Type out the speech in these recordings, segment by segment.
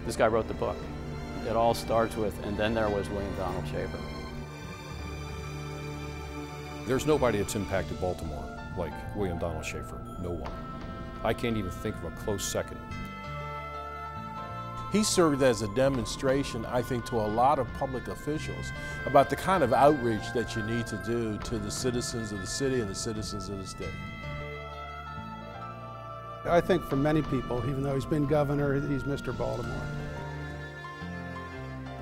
This guy wrote the book. It all starts with, and then there was William Donald Schaefer. There's nobody that's impacted Baltimore like William Donald Schaefer. No one. I can't even think of a close second. He served as a demonstration, I think, to a lot of public officials about the kind of outreach that you need to do to the citizens of the city and the citizens of the state. I think for many people, even though he's been governor, he's Mr. Baltimore.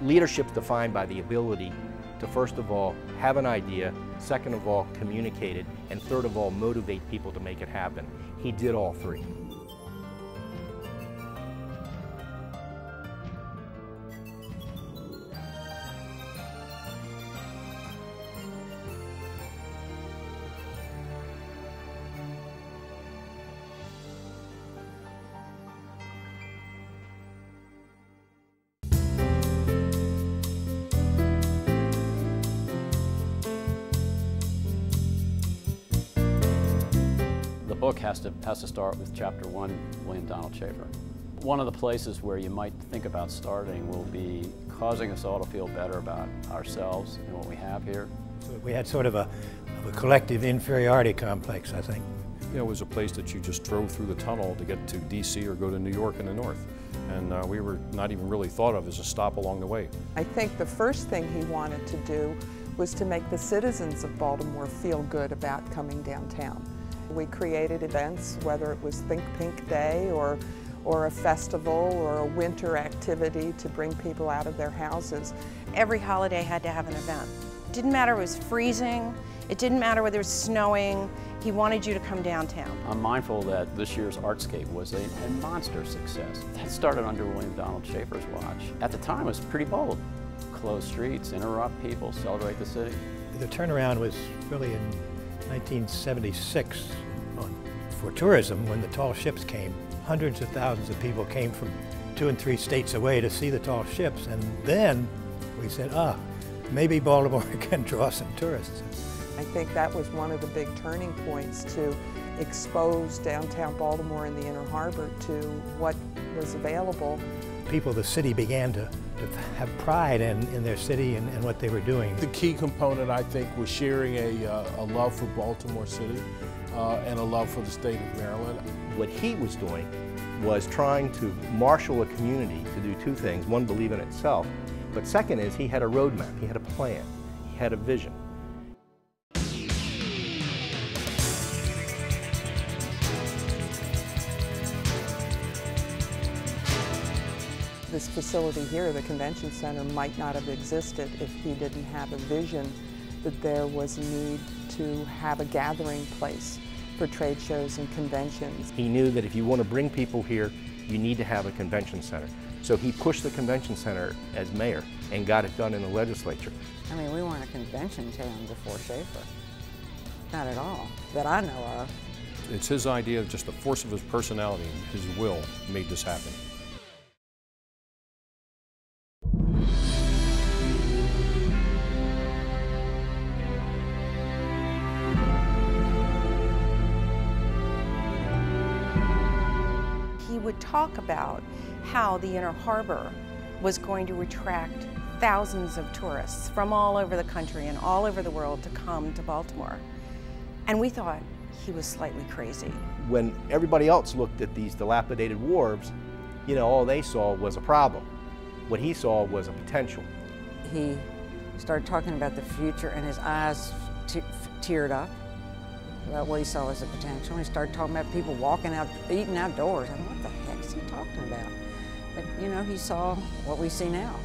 Leadership's defined by the ability to, first of all, have an idea, second of all, communicate it, and third of all, motivate people to make it happen. He did all three. The book has to start with chapter 1, William Donald Schaefer. One of the places where you might think about starting will be causing us all to feel better about ourselves and what we have here. So we had sort of a collective inferiority complex, I think. You know, it was a place that you just drove through the tunnel to get to DC or go to New York in the north. And we were not even really thought of as a stop along the way. I think the first thing he wanted to do was to make the citizens of Baltimore feel good about coming downtown. We created events, whether it was Think Pink Day or a festival or a winter activity to bring people out of their houses. Every holiday had to have an event. It didn't matter if it was freezing, it didn't matter whether it was snowing, he wanted you to come downtown. I'm mindful that this year's Artscape was a monster success. That started under William Donald Schaefer's watch. At the time, it was pretty bold. Close streets, interrupt people, celebrate the city. The turnaround was really in 1976 for tourism when the tall ships came. Hundreds of thousands of people came from 2 and 3 states away to see the tall ships, and then we said, maybe Baltimore can draw some tourists. I think that was one of the big turning points to expose downtown Baltimore and the Inner Harbor to what was available. People, the city began to have pride in their city and what they were doing. The key component, I think, was sharing a love for Baltimore City and a love for the state of Maryland. What he was doing was trying to marshal a community to do two things. One, believe in itself, but second is he had a roadmap, he had a plan, he had a vision. This facility here, the convention center, might not have existed if he didn't have a vision that there was a need to have a gathering place for trade shows and conventions. He knew that if you want to bring people here, you need to have a convention center. So he pushed the convention center as mayor and got it done in the legislature. I mean, we weren't a convention town before Schaefer. Not at all, that I know of. It's his idea, just the force of his personality and his will made this happen. He would talk about how the Inner Harbor was going to attract thousands of tourists from all over the country and all over the world to come to Baltimore. And we thought he was slightly crazy. When everybody else looked at these dilapidated wharves, you know, all they saw was a problem. What he saw was a potential. He started talking about the future and his eyes teared up about what he saw as a potential. He started talking about people walking out, eating outdoors. I mean, what the heck is he talking about? But, you know, he saw what we see now.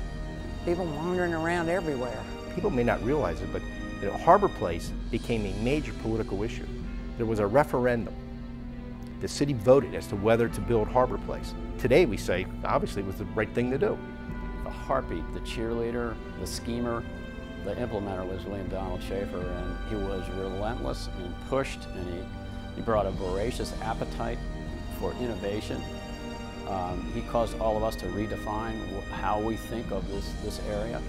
People wandering around everywhere. People may not realize it, but you know, Harbor Place became a major political issue. There was a referendum. The city voted as to whether to build Harbor Place. Today we say, obviously, it was the right thing to do. The heartbeat, the cheerleader, the schemer, the implementer was William Donald Schaefer, and he was relentless and pushed, and he brought a voracious appetite for innovation. He caused all of us to redefine how we think of this area.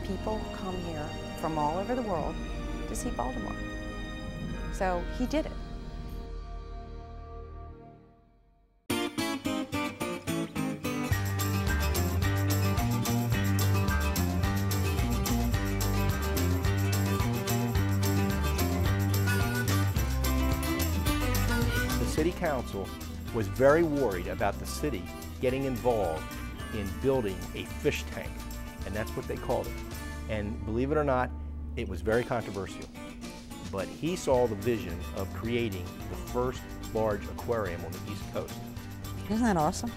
People come here from all over the world to see Baltimore. So he did it. city council was very worried about the city getting involved in building a fish tank, and that's what they called it. And believe it or not, it was very controversial. But he saw the vision of creating the first large aquarium on the East Coast. Isn't that awesome?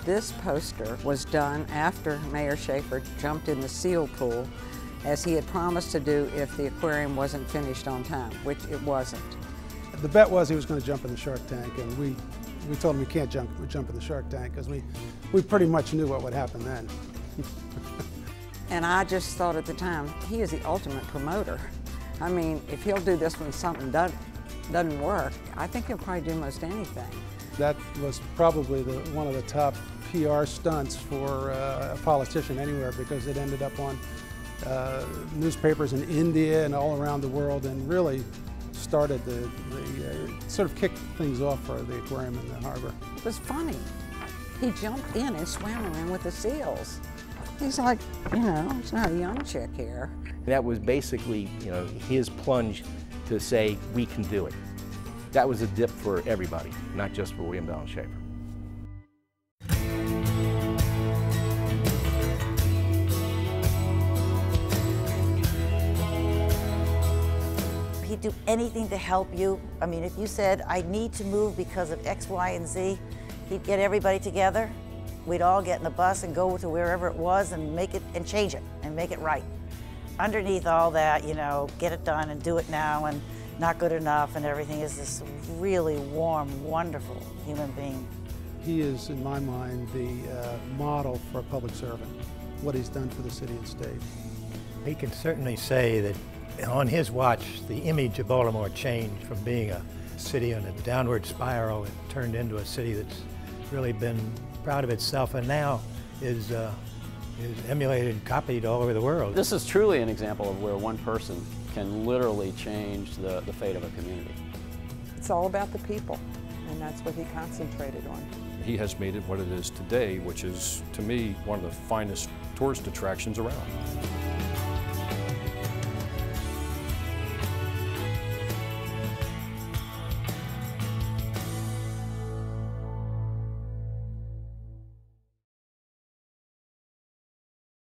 This poster was done after Mayor Schaefer jumped in the seal pool, as he had promised to do if the aquarium wasn't finished on time, which it wasn't. The bet was he was going to jump in the shark tank, and we told him we can't jump in the shark tank because we pretty much knew what would happen then. And I just thought at the time, he is the ultimate promoter. I mean, if he'll do this when something doesn't work, I think he'll probably do most anything. That was probably one of the top PR stunts for a politician anywhere, because it ended up on newspapers in India and all around the world, and really started sort of kicked things off for the aquarium in the harbor. It was funny. He jumped in and swam around with the seals. He's like, you know, he's not a young chick here. That was basically, you know, his plunge to say, we can do it. That was a dip for everybody, not just for William Schaefer. He'd do anything to help you. I mean, if you said, I need to move because of X, Y, and Z, he'd get everybody together. We'd all get in the bus and go to wherever it was and make it and change it and make it right. Underneath all that, you know, get it done and do it now and not good enough and everything, is this really warm, wonderful human being. He is, in my mind, the model for a public servant, what he's done for the city and state. He can certainly say that on his watch, the image of Baltimore changed from being a city on a downward spiral. It turned into a city that's really been proud of itself, and now is emulated and copied all over the world. This is truly an example of where one person can literally change the fate of a community. It's all about the people, and that's what he concentrated on. He has made it what it is today, which is, to me, one of the finest tourist attractions around.